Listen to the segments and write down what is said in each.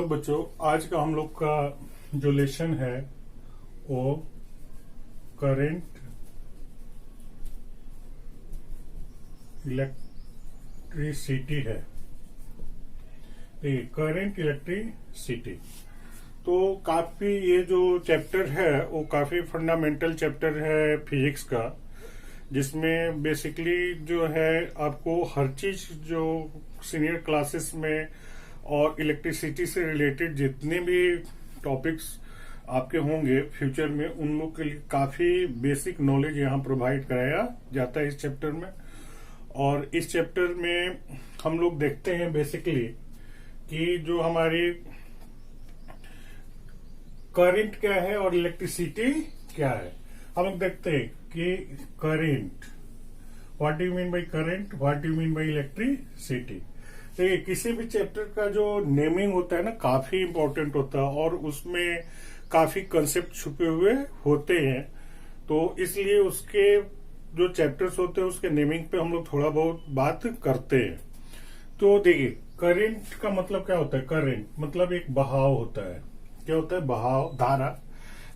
बच्चों, आज का हम लोग का जो लेसन है वो करंट इलेक्ट्रिसिटी है। करंट इलेक्ट्रिसिटी तो काफी ये जो चैप्टर है वो काफी फंडामेंटल चैप्टर है फिजिक्स का, जिसमें बेसिकली जो है आपको हर चीज जो सीनियर क्लासेस में और इलेक्ट्रिसिटी से रिलेटेड जितने भी टॉपिक्स आपके होंगे फ्यूचर में, उन लोग के लिए काफी बेसिक नॉलेज यहाँ प्रोवाइड कराया जाता है इस चैप्टर में। और इस चैप्टर में हम लोग देखते हैं बेसिकली कि जो हमारी करंट क्या है और इलेक्ट्रिसिटी क्या है। हम लोग देखते हैं कि current, what do you mean by current, what do you mean by electricity. देखिए, किसी भी चैप्टर का जो नेमिंग होता है ना, काफी इंपॉर्टेंट होता है और उसमें काफी कंसेप्ट छुपे हुए होते हैं। तो इसलिए उसके जो चैप्टर्स होते हैं उसके नेमिंग पे हम लोग थोड़ा बहुत बात करते हैं। तो देखिए, करंट का मतलब क्या होता है। करंट मतलब एक बहाव होता है। क्या होता है? बहाव, धारा।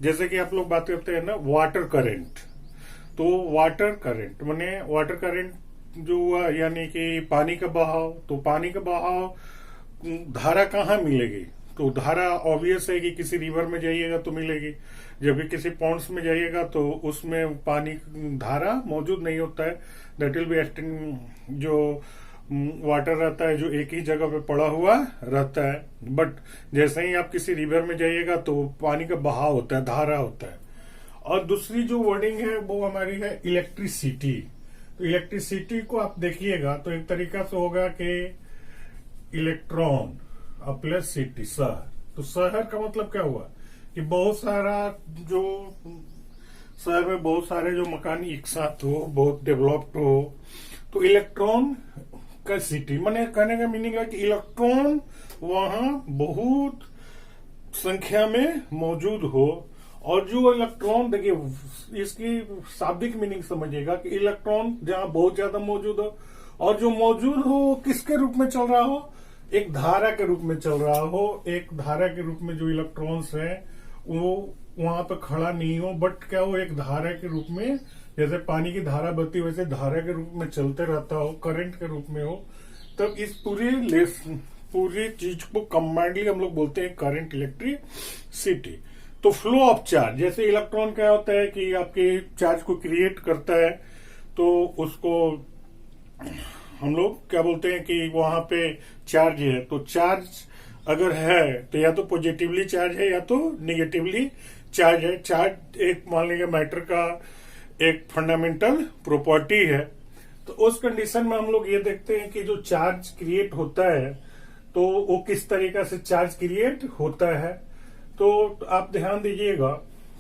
जैसे कि आप लोग बात करते हैं ना वाटर करंट, तो वाटर करंट माने वाटर करंट जो हुआ यानी कि पानी का बहाव। तो पानी का बहाव धारा कहाँ मिलेगी? तो धारा ऑब्वियस है कि किसी रिवर में जाइएगा तो मिलेगी। जब भी किसी पॉन्ड्स में जाइएगा तो उसमें पानी धारा मौजूद नहीं होता है। दैट विल बी जो वाटर रहता है जो एक ही जगह पे पड़ा हुआ रहता है। बट जैसे ही आप किसी रिवर में जाइएगा तो पानी का बहाव होता है, धारा होता है। और दूसरी जो वर्डिंग है वो हमारी है इलेक्ट्रिसिटी। तो इलेक्ट्रिसिटी को आप देखिएगा तो एक तरीका से होगा कि इलेक्ट्रॉन प्लस सिटी, शहर। तो शहर का मतलब क्या हुआ कि बहुत सारा जो शहर में बहुत सारे जो मकान एक साथ हो, बहुत डेवलप्ड हो। तो इलेक्ट्रॉन का सिटी माने कहने का मीनिंग है कि इलेक्ट्रॉन वहां बहुत संख्या में मौजूद हो। और जो इलेक्ट्रॉन, देखिए इसकी शाब्दिक मीनिंग समझिएगा कि इलेक्ट्रॉन जहां बहुत ज्यादा मौजूद हो और जो मौजूद हो किसके रूप में चल रहा हो, एक धारा के रूप में चल रहा हो। एक धारा के रूप में जो इलेक्ट्रॉन्स हैं वो वहां पे खड़ा नहीं हो, बट क्या हो, एक धारा के रूप में, जैसे पानी की धारा बहती वैसे धारा के रूप में चलते रहता हो, करंट के रूप में हो। तब इस पूरी चीज को कंबाइंडली हम लोग बोलते हैं करंट इलेक्ट्रिसिटी। तो फ्लो ऑफ चार्ज, जैसे इलेक्ट्रॉन क्या होता है कि आपके चार्ज को क्रिएट करता है, तो उसको हम लोग क्या बोलते हैं कि वहां पे चार्ज है। तो चार्ज अगर है तो या तो पॉजिटिवली चार्ज है या तो निगेटिवली चार्ज है। चार्ज एक मान लीजिए मैटर का एक फंडामेंटल प्रॉपर्टी है। तो उस कंडीशन में हम लोग ये देखते हैं कि जो चार्ज क्रिएट होता है तो वो किस तरीका से चार्ज क्रिएट होता है। तो आप ध्यान दीजिएगा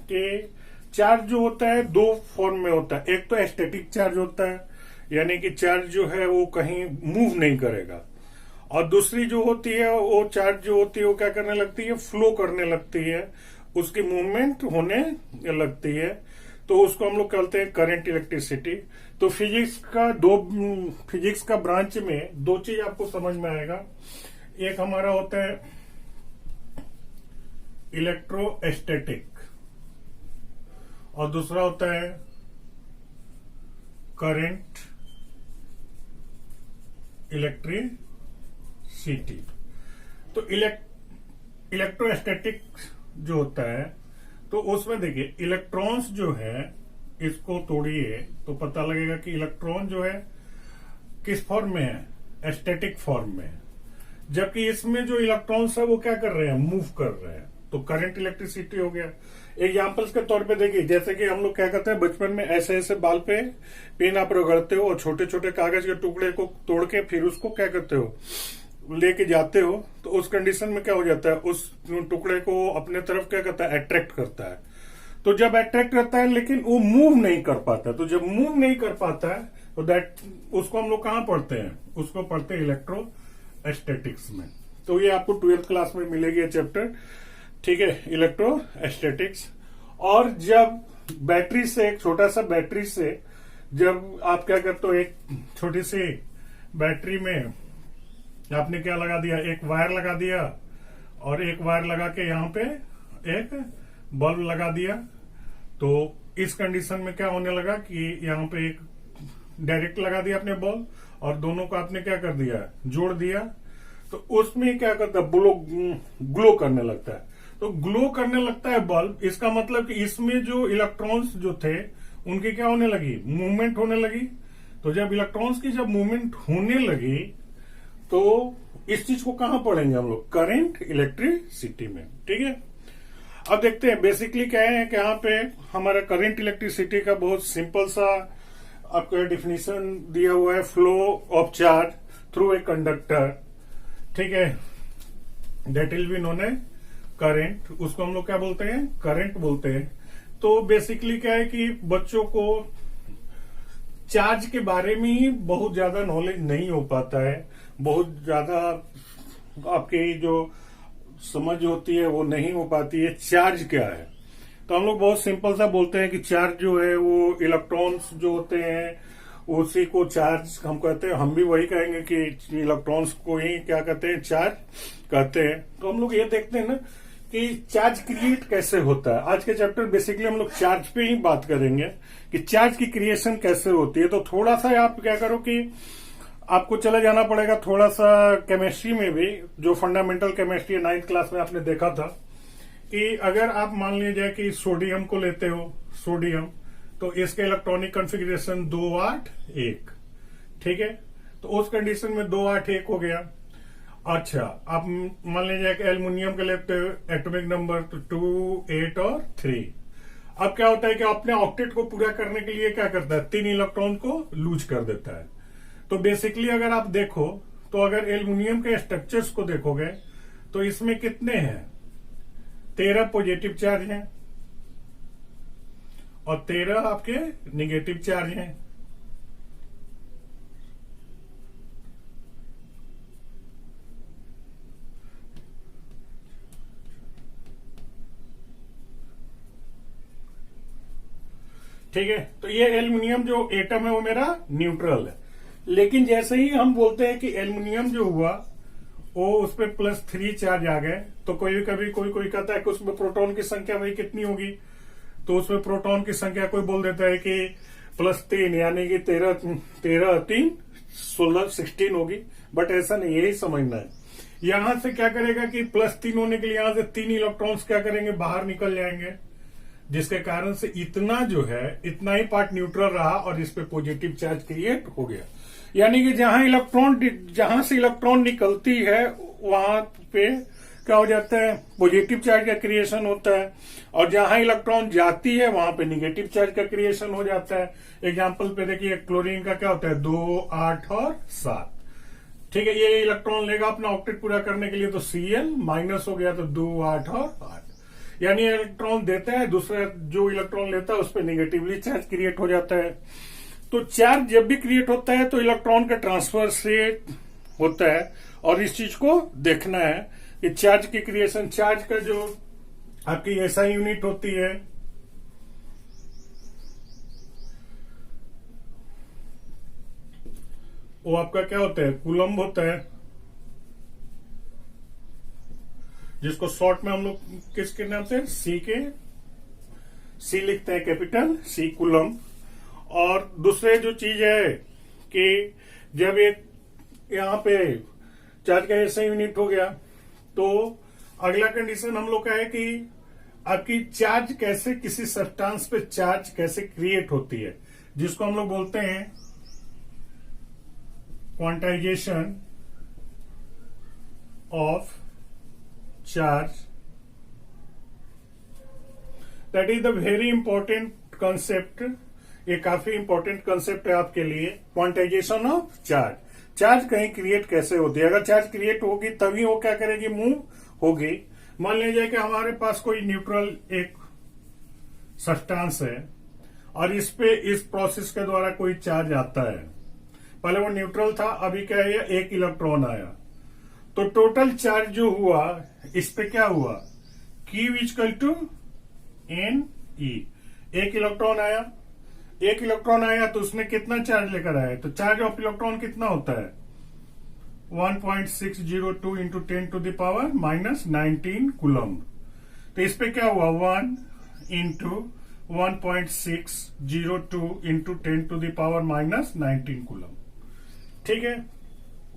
कि चार्ज जो होता है दो फॉर्म में होता है। एक तो स्टैटिक चार्ज होता है, यानी कि चार्ज जो है वो कहीं मूव नहीं करेगा। और दूसरी जो होती है वो चार्ज जो होती है वो क्या करने लगती है, फ्लो करने लगती है, उसकी मूवमेंट होने लगती है। तो उसको हम लोग कहते हैं करंट इलेक्ट्रिसिटी। तो फिजिक्स का ब्रांच में दो चीज आपको समझ में आएगा। एक हमारा होता है इलेक्ट्रोस्टैटिक और दूसरा होता है करंट इलेक्ट्रिसिटी। तो इलेक्ट्रोस्टैटिक जो होता है तो उसमें देखिए इलेक्ट्रॉन्स जो है, इसको तोड़िए तो पता लगेगा कि इलेक्ट्रॉन जो है किस फॉर्म में है, स्टैटिक फॉर्म में है। जबकि इसमें जो इलेक्ट्रॉन्स है वो क्या कर रहे हैं, मूव कर रहे हैं। तो करंट इलेक्ट्रिसिटी हो गया। एग्जाम्पल्स के तौर पे देखिए, जैसे कि हम लोग क्या करते हैं बचपन में ऐसे ऐसे बाल पे पेन आप रगड़ते हो और छोटे छोटे कागज के टुकड़े को तोड़ के फिर उसको क्या करते हो, लेके जाते हो। तो उस कंडीशन में क्या हो जाता है, उस टुकड़े को अपने तरफ क्या करता है, अट्रैक्ट करता है। तो जब अट्रैक्ट करता है लेकिन वो मूव नहीं कर पाता। तो जब मूव नहीं कर पाता है तो उसको हम लोग कहाँ पढ़ते हैं, उसको पढ़ते हैं इलेक्ट्रोस्टैटिक्स में। तो ये आपको 12th क्लास में मिलेगी ये चैप्टर, ठीक है, इलेक्ट्रोस्टैटिक्स। और जब बैटरी से, एक छोटा सा बैटरी से जब आप क्या करते हो, एक छोटी सी बैटरी में आपने क्या लगा दिया, एक वायर लगा दिया और एक वायर लगा के यहाँ पे एक बल्ब लगा दिया। तो इस कंडीशन में क्या होने लगा कि यहाँ पे एक डायरेक्ट लगा दिया आपने बल्ब और दोनों को आपने क्या कर दिया, जोड़ दिया। तो उसमें क्या करता है, ग्लो करने लगता है। तो ग्लो करने लगता है बल्ब, इसका मतलब कि इसमें जो इलेक्ट्रॉन्स जो थे उनकी क्या होने लगी, मूवमेंट होने लगी। तो जब इलेक्ट्रॉन्स की जब मूवमेंट होने लगी तो इस चीज को कहां पढ़ेंगे हम लोग, करंट इलेक्ट्रिसिटी में। ठीक है, अब देखते हैं बेसिकली क्या है कि यहाँ पे हमारा करंट इलेक्ट्रिसिटी का बहुत सिंपल सा आपको डिफिनीशन दिया हुआ है, flow of charge through a conductor. ठीक है, that will be known as current, उसको हम लोग क्या बोलते हैं, करंट बोलते हैं। तो बेसिकली क्या है कि बच्चों को चार्ज के बारे में ही बहुत ज्यादा नॉलेज नहीं हो पाता है, बहुत ज्यादा आपकी जो समझ होती है वो नहीं हो पाती है चार्ज क्या है। तो हम लोग बहुत सिंपल सा बोलते हैं कि चार्ज जो है वो इलेक्ट्रॉन्स जो होते हैं उसी को चार्ज हम कहते हैं। हम भी वही कहेंगे कि इलेक्ट्रॉन्स को ही क्या कहते हैं, चार्ज कहते हैं। तो हम लोग ये देखते हैं ना कि चार्ज क्रिएट कैसे होता है। आज के चैप्टर बेसिकली हम लोग चार्ज पे ही बात करेंगे कि चार्ज की क्रिएशन कैसे होती है। तो थोड़ा सा आप क्या करो कि आपको चले जाना पड़ेगा थोड़ा सा केमिस्ट्री में भी, जो फंडामेंटल केमिस्ट्री 9th क्लास में आपने देखा था कि अगर आप मान लीजिए कि सोडियम को लेते हो, सोडियम, तो इसके इलेक्ट्रॉनिक कॉन्फ़िगरेशन 281। ठीक है, तो उस कंडीशन में 281 हो गया। अच्छा, आप मान लीजिए कि एल्युमिनियम के लेते हो एटॉमिक नंबर तो 2, 8 और 3। अब क्या होता है कि अपने ऑक्टेट को पूरा करने के लिए क्या करता है, 3 इलेक्ट्रॉन को लूज कर देता है। तो बेसिकली अगर आप देखो तो अगर एल्युमिनियम के स्ट्रक्चर्स को देखोगे तो इसमें कितने हैं, 13 पॉजिटिव चार्ज हैं और 13 आपके निगेटिव चार्ज हैं। ठीक है, तो ये एल्युमिनियम जो एटम है वो मेरा न्यूट्रल है। लेकिन जैसे ही हम बोलते हैं कि एल्युमिनियम जो हुआ वो उस पर +3 चार्ज आ गए, तो कोई कहता है कि उसमें प्रोटॉन की संख्या भाई कितनी होगी, तो उसमें प्रोटॉन की संख्या कोई बोल देता है कि +3 यानी कि 13 3 16 16 होगी। बट ऐसा नहीं, यही समझना है। यहां से क्या करेगा कि +3 होने के लिए यहां से 3 इलेक्ट्रॉन्स क्या करेंगे, बाहर निकल जाएंगे, जिसके कारण से इतना जो है इतना ही पार्ट न्यूट्रल रहा और इस पे पॉजिटिव चार्ज क्रिएट हो गया। यानी कि जहां से इलेक्ट्रॉन निकलती है वहां पे क्या हो जाता है, पॉजिटिव चार्ज का क्रिएशन होता है, और जहां इलेक्ट्रॉन जाती है वहां पे निगेटिव चार्ज का क्रिएशन हो जाता है। एग्जांपल पे देखिए, क्लोरीन का क्या होता है, 2, 8 और 7। ठीक है, ये इलेक्ट्रॉन लेगा अपना ऑक्टेट पूरा करने के लिए, तो Cl माइनस हो गया, तो 2, 8 और 8। यानी इलेक्ट्रॉन देता है, दूसरा जो इलेक्ट्रॉन लेता है उस पर निगेटिवली चार्ज क्रिएट हो जाता है। तो चार्ज जब भी क्रिएट होता है तो इलेक्ट्रॉन का ट्रांसफर से होता है, और इस चीज को देखना है कि चार्ज की क्रिएशन, चार्ज का जो आपकी एसआई यूनिट होती है वो आपका क्या होता है, कूलम्ब होता है, जिसको शॉर्ट में हम लोग किसके नाम से, सी लिखते हैं, कैपिटल सी, कूलम्ब। और दूसरे जो चीज है कि जब एक यहाँ पे चार्ज का ऐसा यूनिट हो गया तो अगला कंडीशन हम लोग का है कि आपकी चार्ज कैसे, किसी सब्सटेंस पे चार्ज कैसे क्रिएट होती है, जिसको हम लोग बोलते हैं quantization of charge. That is the very important concept. ये काफी इंपॉर्टेंट कॉन्सेप्ट है आपके लिए, क्वांटाइजेशन ऑफ चार्ज। चार्ज कहीं क्रिएट कैसे होती है, अगर चार्ज क्रिएट होगी तभी वो क्या करेगी, मूव होगी। मान लीजिए कि हमारे पास कोई न्यूट्रल एक सब्सटेंस है और इस पे इस प्रोसेस के द्वारा कोई चार्ज आता है, पहले वो न्यूट्रल था, अभी क्या है, 1 इलेक्ट्रॉन आया, तो टोटल चार्ज जो हुआ इस पे क्या हुआ, Q = Ne। 1 इलेक्ट्रॉन आया, 1 इलेक्ट्रॉन आया तो उसने कितना चार्ज लेकर आया, तो चार्ज ऑफ इलेक्ट्रॉन कितना होता है, 1.602 into 10 to the power minus 19 coulomb. तो इस पे क्या हुआ 1 into 1.602 into 10 to the power minus 19 coulomb. ठीक है,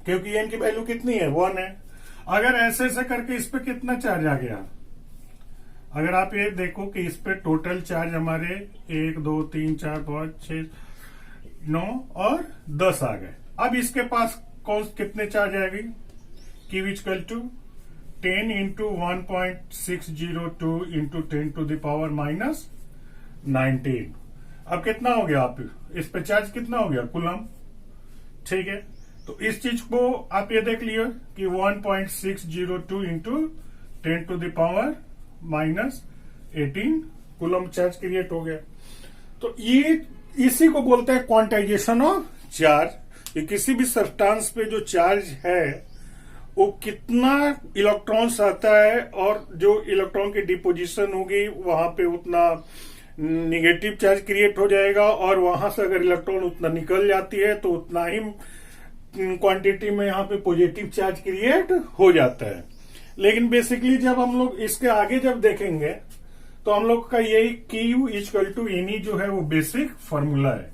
क्योंकि एन की वैल्यू कितनी है 1 है। अगर ऐसे ऐसे करके इस पे कितना चार्ज आ गया, अगर आप ये देखो कि इस पे टोटल चार्ज हमारे 1 2 3 4 5 6 9 और 10 आ गए। अब इसके पास कौन कितने चार्ज आएगी, Q equal to 10 into 1.602 into 10 to the power minus 19। अब कितना हो गया, आप इस पे चार्ज कितना हो गया कूलम्ब। ठीक है, तो इस चीज को आप ये देख लियो कि 1.602 into 10 to the power minus 18 coulomb charge create हो गया। तो ये इसी को बोलते हैं क्वांटाइजेशन ऑफ चार्ज। कि किसी भी सब्सटेंस पे जो चार्ज है वो कितना इलेक्ट्रॉन्स आता है और जो इलेक्ट्रॉन की डिपोजिशन होगी वहां पे उतना निगेटिव चार्ज क्रिएट हो जाएगा, और वहां से अगर इलेक्ट्रॉन उतना निकल जाती है तो उतना ही क्वांटिटी में यहाँ पे पॉजिटिव चार्ज क्रिएट हो जाता है। लेकिन बेसिकली जब हम लोग इसके आगे जब देखेंगे तो हम लोग का यही Q इक्वल टू एनी जो है वो बेसिक फॉर्मूला है।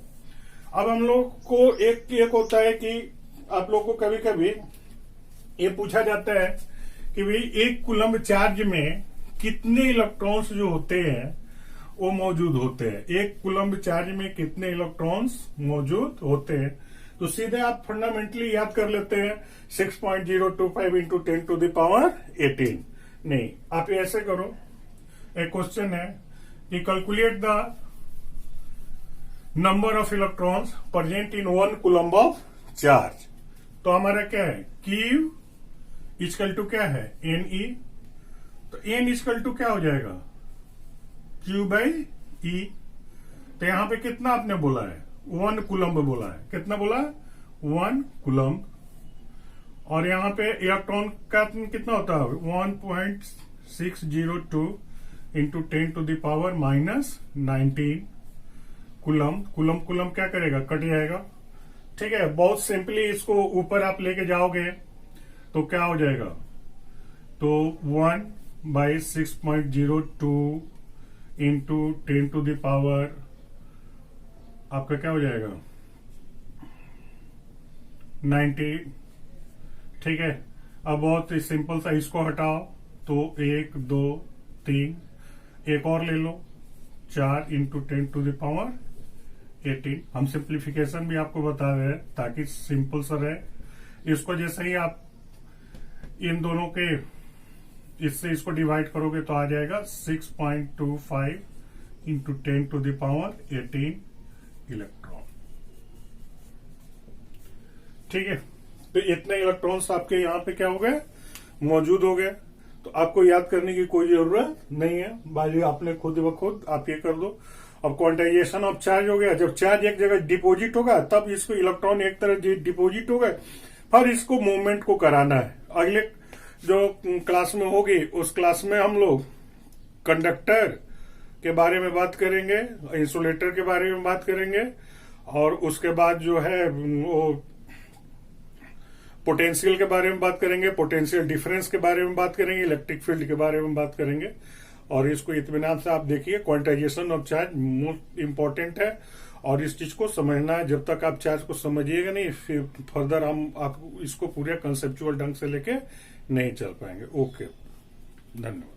अब हम लोग को एक होता है कि आप लोग को कभी कभी ये पूछा जाता है कि भाई एक कूलम्ब चार्ज में कितने इलेक्ट्रॉन्स जो होते हैं वो मौजूद होते हैं, एक कूलम्ब चार्ज में कितने इलेक्ट्रॉन्स मौजूद होते हैं। तो सीधे आप फंडामेंटली याद कर लेते हैं 6.025 इंटू 10 टू द पावर 18। नहीं, आप ऐसे करो, एक क्वेश्चन है कि calculate the number of electrons present in 1 coulomb of charge. तो हमारा क्या है Q इक्वल टू क्या है Ne। तो N इक्वल टू क्या हो जाएगा Q बाई E। तो यहां पे कितना आपने बोला है 1 कूलम्ब बोला है, कितना बोला 1 कूलम्ब। और यहां पे इलेक्ट्रॉन का कितना होता है 1.602 into 10 to the power minus 19 coulomb. Coulomb क्या करेगा, कट जाएगा। ठीक है, बहुत सिंपली इसको ऊपर आप लेके जाओगे तो क्या हो जाएगा, तो 1/6.02 इंटू 10 टू द पावर आपका क्या हो जाएगा 90। ठीक है, अब बहुत ही सिंपल सा इसको हटाओ तो 1 2 3, एक और ले लो 4 इंटू 10 टू द पावर 18। हम सिंप्लीफिकेशन भी आपको बता रहे हैं ताकि सिंपल सा रहे। इसको जैसे ही आप इन दोनों के इससे इसको डिवाइड करोगे तो आ जाएगा 6.25 into 10 to the power 18 electron. ठीक है, तो इतने इलेक्ट्रॉन्स आपके यहाँ पे क्या हो गए मौजूद हो गए। तो आपको याद करने की कोई जरूरत नहीं है, बाकी आपने खुद ब खुद आप ये कर दो। अब क्वांटाइजेशन ऑफ चार्ज हो गया, जब चार्ज एक जगह डिपॉजिट होगा तब इसको इलेक्ट्रॉन एक तरह डिपॉजिट हो गए, फिर इसको मूवमेंट को कराना है। अगले जो क्लास में होगी उस क्लास में हम लोग कंडक्टर के बारे में बात करेंगे, इंसुलेटर के बारे में बात करेंगे, और उसके बाद जो है वो पोटेंशियल के बारे में बात करेंगे, पोटेंशियल डिफरेंस के बारे में बात करेंगे, इलेक्ट्रिक फील्ड के बारे में बात करेंगे। और इसको इत्मीनान से आप देखिए, quantization of charge most important है और इस चीज को समझना है। जब तक आप चार्ज को समझिएगा नहीं फिर फर्दर हम आप इसको पूरे कंसेप्चुअल ढंग से लेके नहीं चल पाएंगे। ओके, धन्यवाद।